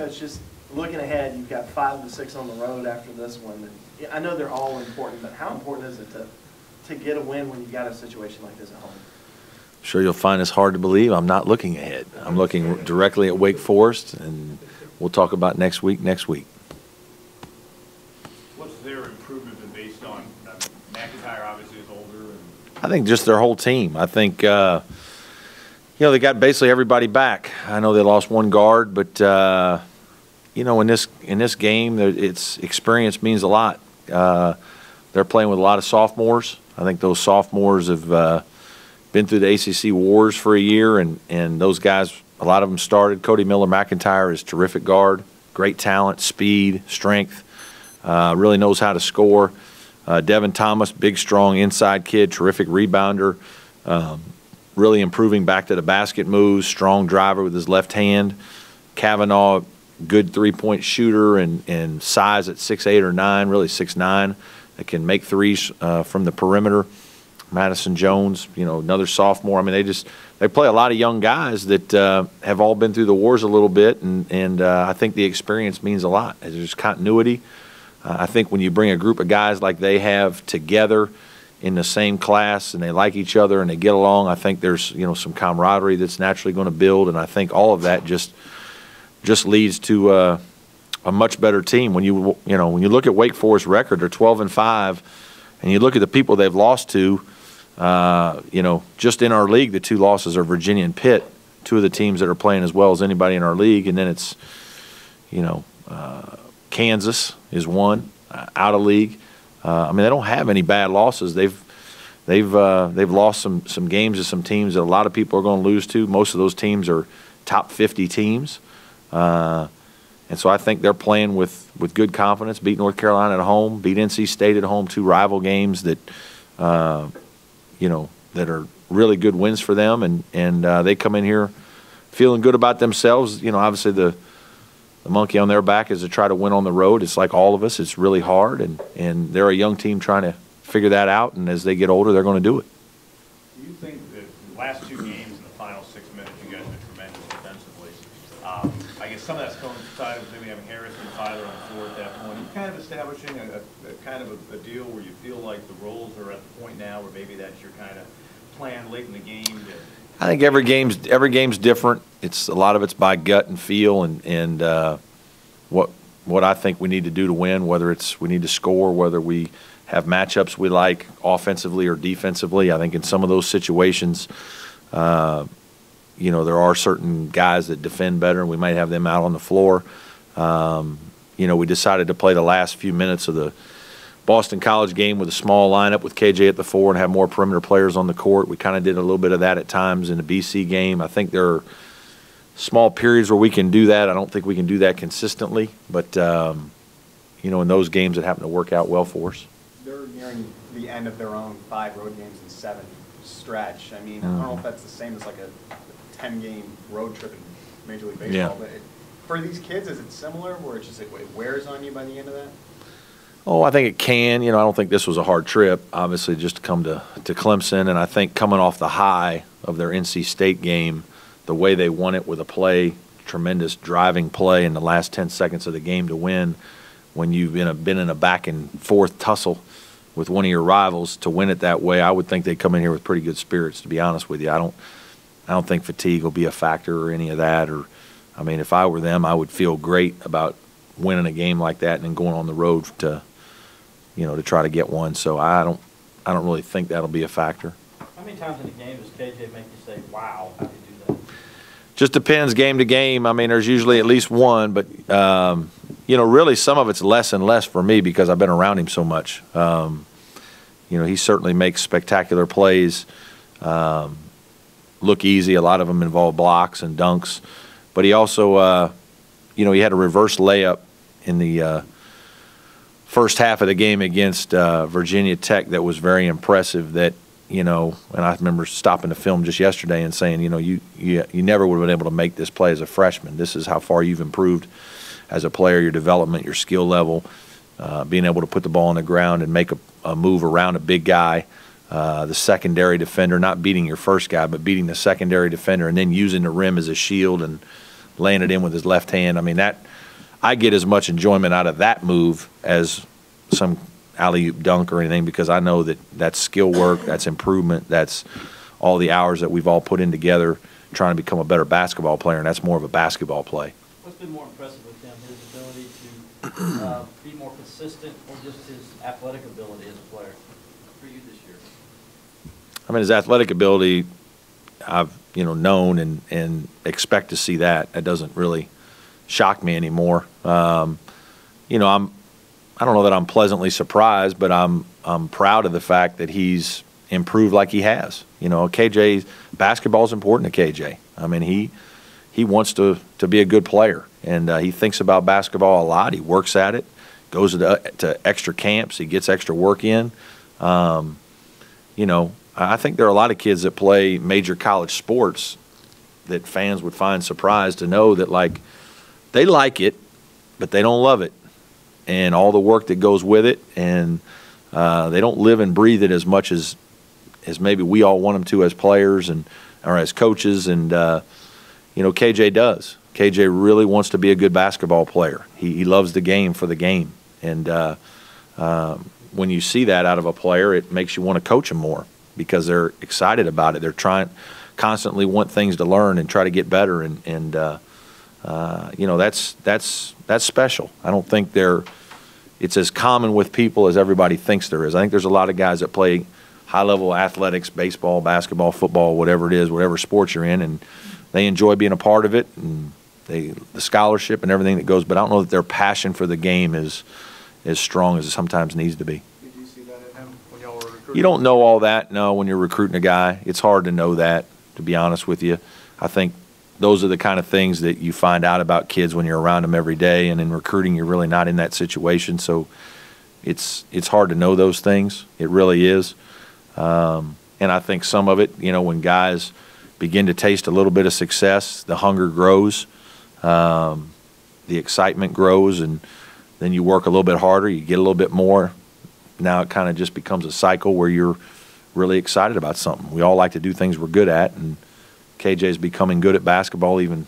Coach, just looking ahead, you've got 5 to 6 on the road after this one. I know they're all important, but how important is it to get a win when you've got a situation like this at home? I'm sure you'll find this hard to believe. I'm not looking ahead. I'm looking directly at Wake Forest, and we'll talk about next week. What's their improvement been based on? McIntyre obviously is older. I think just their whole team. I think, they got basically everybody back. I know they lost one guard, but, in this game, it's experience means a lot. They're playing with a lot of sophomores. I think those sophomores have been through the ACC wars for a year, and those guys, a lot of them started. Cody Miller-McIntyre is a terrific guard, great talent, speed, strength, really knows how to score. Devin Thomas, big, strong inside kid, terrific rebounder, really improving back to the basket moves, strong driver with his left hand. Kavanaugh, good three-point shooter and size at 6'8" or 9", really 6'9", that can make threes from the perimeter. Madison Jones, another sophomore. I mean, they play a lot of young guys that have all been through the wars a little bit, and I think the experience means a lot. There's continuity. I think when you bring a group of guys like they have together in the same class and they like each other and they get along, I think there's some camaraderie that's naturally going to build, and I think all of that just leads to a much better team. When you look at Wake Forest's record, they're 12-5, and you look at the people they've lost to. Just in our league, the 2 losses are Virginia and Pitt, 2 of the teams that are playing as well as anybody in our league, and then it's, Kansas is 1 out of league. I mean, they don't have any bad losses. They've lost some games to some teams that a lot of people are going to lose to. Most of those teams are top 50 teams, and so I think they're playing with good confidence. Beat North Carolina at home, beat NC State at home, 2 rival games that. That are really good wins for them, and they come in here feeling good about themselves. Obviously the monkey on their back is to try to win on the road. It's like all of us. It's really hard, and they're a young team trying to figure that out, and as they get older, they're going to do it. Do you think that the last 2 games in the final 6 minutes, you guys have been tremendous defensively? I guess some of that's coincided with maybe having Harris and Tyler on the floor at that point. Are you kind of establishing a kind of a deal where you feel like the roles are at the point now where maybe that's your kind of plan late in the game? I think every game's different. It's a lot of it's by gut and feel, and what I think we need to do to win. Whether it's we need to score, whether we have matchups we like offensively or defensively. I think in some of those situations, there are certain guys that defend better, and we might have them out on the floor. We decided to play the last few minutes of the Boston College game with a small lineup with KJ at the 4 and have more perimeter players on the court. We kind of did a little bit of that at times in the BC game. I think there are small periods where we can do that. I don't think we can do that consistently, but in those games it happened to work out well for us. They're nearing the end of their own 5 road games in 7 stretch. I mean, I don't know if that's the same as like a 10-game road trip in Major League Baseball, but for these kids, is it similar where it wears on you by the end of that? Oh, I think it can. I don't think this was a hard trip, obviously, just to come to Clemson. And I think coming off the high of their NC State game, the way they won it with a play, tremendous driving play in the last 10 seconds of the game to win, when you've been in a back-and-forth tussle with one of your rivals, to win it that way, I would think they'd come in here with pretty good spirits, to be honest with you. I don't think fatigue will be a factor or any of that. I mean, if I were them, I would feel great about winning a game like that and then going on the road to try to get one. So I don't really think that'll be a factor. How many times in a game does KJ make you say, wow, how do you do that? Just depends game to game. I mean, there's usually at least one, but, really some of it's less and less for me because I've been around him so much. He certainly makes spectacular plays, look easy. A lot of them involve blocks and dunks. But he also, he had a reverse layup in the first half of the game against Virginia Tech that was very impressive. That and I remember stopping the film just yesterday and saying, you never would have been able to make this play as a freshman. This is how far you've improved as a player, your development, your skill level, being able to put the ball on the ground and make a move around a big guy, the secondary defender, not beating your first guy, but beating the secondary defender, and then using the rim as a shield and laying it in with his left hand. I mean, I get as much enjoyment out of that move as some alley-oop dunk or anything, because I know that that's skill work, that's improvement, that's all the hours that we've all put in together trying to become a better basketball player, and that's more of a basketball play. What's been more impressive with him, his ability to be more consistent, or just his athletic ability as a player for you this year? I mean, his athletic ability, I've known and expect to see that. That doesn't really shock me anymore. I don't know that I'm pleasantly surprised, but I'm proud of the fact that he's improved like he has. KJ, basketball is important to KJ. I mean, he wants to be a good player, and he thinks about basketball a lot. He works at it, goes to extra camps, he gets extra work in. I think there are a lot of kids that play major college sports that fans would find surprised to know that, like, they like it, but they don't love it, and all the work that goes with it, and they don't live and breathe it as much as maybe we all want them to as players or as coaches. And KJ does. KJ really wants to be a good basketball player. He loves the game for the game, and when you see that out of a player, it makes you want to coach him more, because they're excited about it. They're constantly want things to learn and try to get better, and that's special. I don't think it's as common with people as everybody thinks there is. I think there's a lot of guys that play high-level athletics, baseball, basketball, football, whatever it is, whatever sport you're in, and they enjoy being a part of it, and the scholarship and everything that goes. But I don't know that their passion for the game is as strong as it sometimes needs to be. Did you see that in him when y'all were recruiting? You don't know all that, no, when you're recruiting a guy. It's hard to know that, to be honest with you. I think those are the kind of things that you find out about kids when you're around them every day, and in recruiting you're really not in that situation, so it's hard to know those things. It really is. And I think some of it, when guys begin to taste a little bit of success, the hunger grows, the excitement grows, and then you work a little bit harder, you get a little bit more. Now it kind of just becomes a cycle where you're really excited about something. We all like to do things we're good at, and KJ's becoming good at basketball even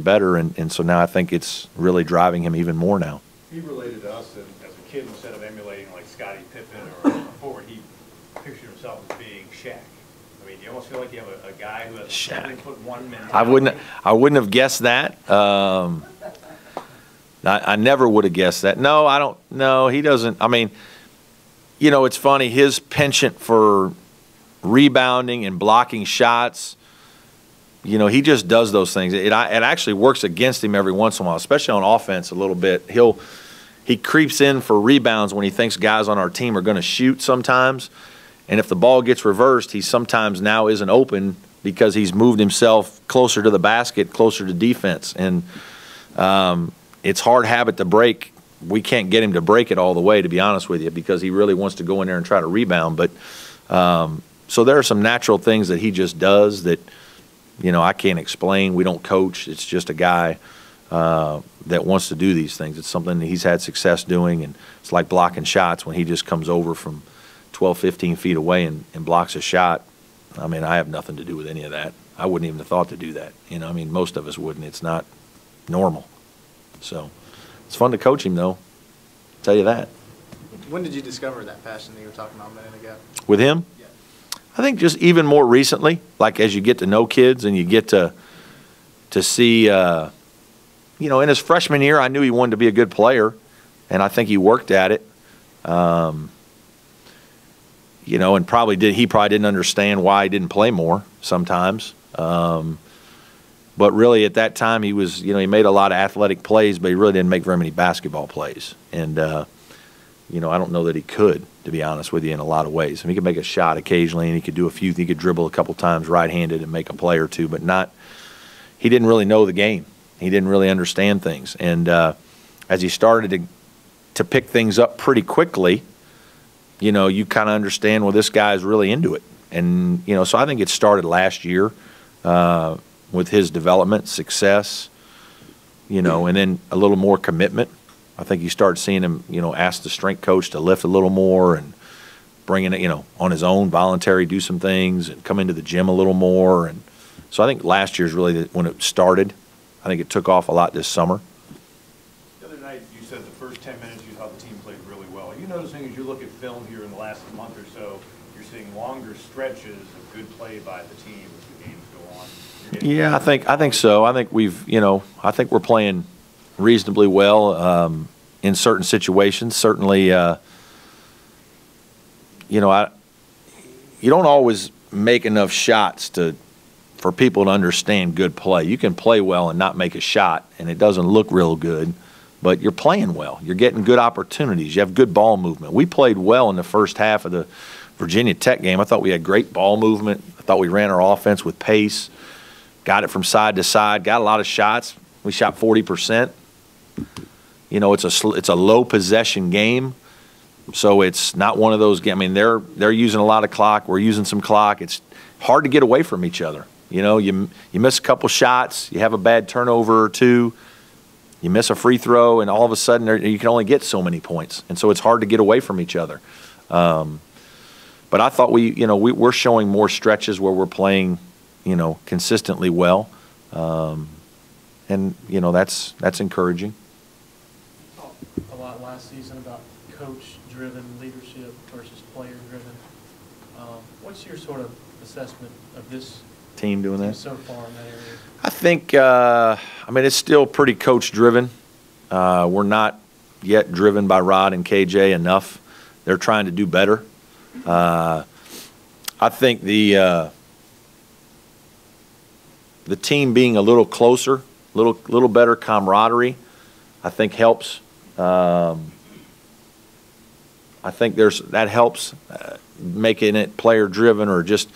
better, and so now I think it's really driving him even more now. He related to us as a kid, instead of emulating like Scottie Pippen or a forward, he pictured himself as being Shaq. I mean, you almost feel like you have a guy who has a 7-foot-1 mentality. I wouldn't have guessed that. I never would have guessed that. No, I don't. No, he doesn't. I mean, it's funny. His penchant for rebounding and blocking shots, he just does those things. It actually works against him every once in a while, especially on offense a little bit. He creeps in for rebounds when he thinks guys on our team are going to shoot sometimes. And if the ball gets reversed, he sometimes now isn't open because he's moved himself closer to the basket, closer to defense. And it's hard habit to break. We can't get him to break it all the way, to be honest with you, because he really wants to go in there and try to rebound. But so there are some natural things that he just does that, I can't explain. We don't coach. It's just a guy that wants to do these things. It's something that he's had success doing, and it's like blocking shots when he just comes over from 12, 15 feet away and blocks a shot. I mean, I have nothing to do with any of that. I wouldn't even have thought to do that. I mean, most of us wouldn't. It's not normal. So it's fun to coach him, though. I'll tell you that. When did you discover that passion that you were talking about a minute ago? With him? Yeah. I think just even more recently, like as you get to know kids and you get to see, in his freshman year, I knew he wanted to be a good player, and I think he worked at it. And he probably didn't understand why he didn't play more sometimes. But really at that time he was, he made a lot of athletic plays, but he really didn't make very many basketball plays. And, I don't know that he could, to be honest with you, in a lot of ways. I mean, he could make a shot occasionally, and he could dribble a couple times right-handed and make a play or two, but he didn't really know the game. He didn't really understand things. And as he started to pick things up pretty quickly, you kind of understand, well, this guy's really into it. And, so I think it started last year with his development, success, and then a little more commitment. I think you start seeing him, ask the strength coach to lift a little more and bring it, on his own, voluntary, do some things and come into the gym a little more. And so I think last year's really when it started. I think it took off a lot this summer. The other night, you said the first 10 minutes you thought the team played really well. Are you noticing as you look at film here in the last month or so, you're seeing longer stretches of good play by the team as the games go on? Yeah, I think so. I think I think we're playing reasonably well in certain situations. Certainly, you don't always make enough shots for people to understand good play. You can play well and not make a shot, and it doesn't look real good, but you're playing well. You're getting good opportunities. You have good ball movement. We played well in the first half of the Virginia Tech game. I thought we had great ball movement. I thought we ran our offense with pace, got it from side to side, got a lot of shots. We shot 40%. It's a low possession game, so it's not one of those games. I mean, they're using a lot of clock. We're using some clock. It's hard to get away from each other. You miss a couple shots, you have a bad turnover or two, you miss a free throw, and all of a sudden you can only get so many points, and so it's hard to get away from each other. But I thought we're showing more stretches where we're playing, consistently well, and that's encouraging. A lot last season about coach-driven leadership versus player-driven. What's your sort of assessment of this team doing that so far in that area? I think it's still pretty coach-driven. We're not yet driven by Rod and KJ enough. They're trying to do better. I think the team being a little closer, little better camaraderie, I think helps. I think that helps making it player-driven, or just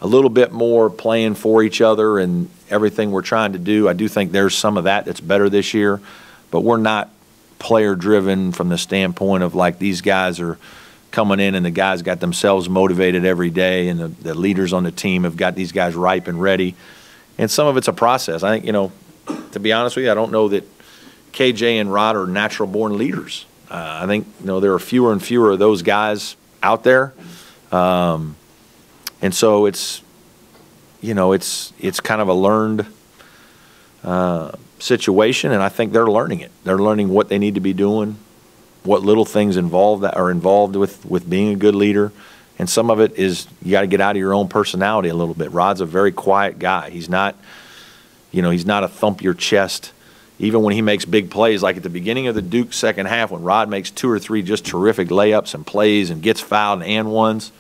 a little bit more playing for each other and everything we're trying to do. I do think there's some of that's better this year, but we're not player-driven from the standpoint of like these guys are coming in and the guys got themselves motivated every day, and the leaders on the team have got these guys ripe and ready. And some of it's a process. I think, to be honest with you, I don't know that KJ and Rod are natural-born leaders. I think, there are fewer and fewer of those guys out there. And so it's kind of a learned situation, and I think they're learning it. They're learning what they need to be doing, what little things are involved with being a good leader. And some of it is you got to get out of your own personality a little bit. Rod's a very quiet guy. He's not a thump your chest. Even when he makes big plays, like at the beginning of the Duke second half, when Rod makes 2 or 3 just terrific layups and plays and gets fouled and ones,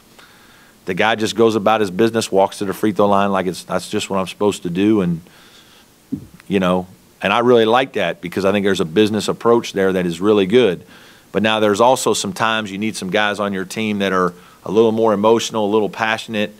the guy just goes about his business, walks to the free throw line like that's just what I'm supposed to do. And, and I really like that, because I think there's a business approach there that is really good. But now there's also some times you need some guys on your team that are a little more emotional, a little passionate,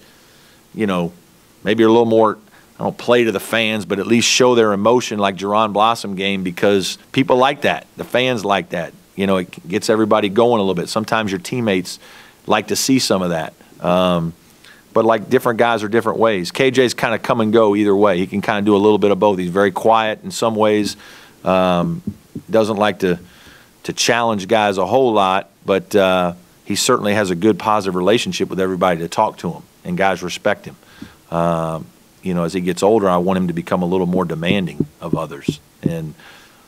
maybe a little more, I don't play to the fans, but at least show their emotion, like Jerron Blossom game, because people like that. The fans like that. It gets everybody going a little bit. Sometimes your teammates like to see some of that. But like different guys are different ways. KJ's kind of come and go either way. He can kind of do a little bit of both. He's very quiet in some ways. Doesn't like to challenge guys a whole lot, but he certainly has a good positive relationship with everybody to talk to him, and guys respect him. As he gets older, I want him to become a little more demanding of others, and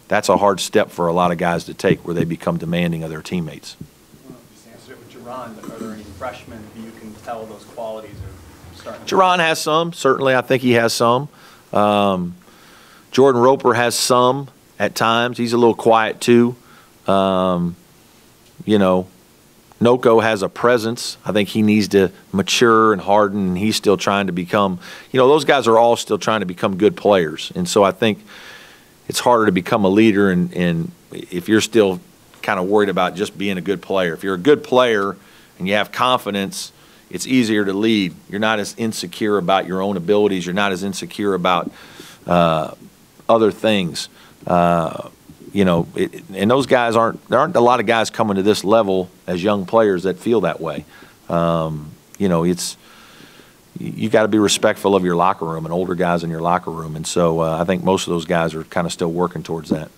that's a hard step for a lot of guys to take, where they become demanding of their teammates. Just answered it with Jerron, but are there any freshmen who you can tell those qualities are starting? Jerron has some. Certainly, I think he has some. Jordan Roper has some at times. He's a little quiet too. Noko has a presence. I think he needs to mature and harden, and he's still trying to become, those guys are all still trying to become good players. And so I think it's harder to become a leader and if you're still kind of worried about just being a good player. If you're a good player and you have confidence, it's easier to lead. You're not as insecure about your own abilities. You're not as insecure about other things. And those guys there aren't a lot of guys coming to this level as young players that feel that way. You got to be respectful of your locker room and older guys in your locker room. And so I think most of those guys are kind of still working towards that.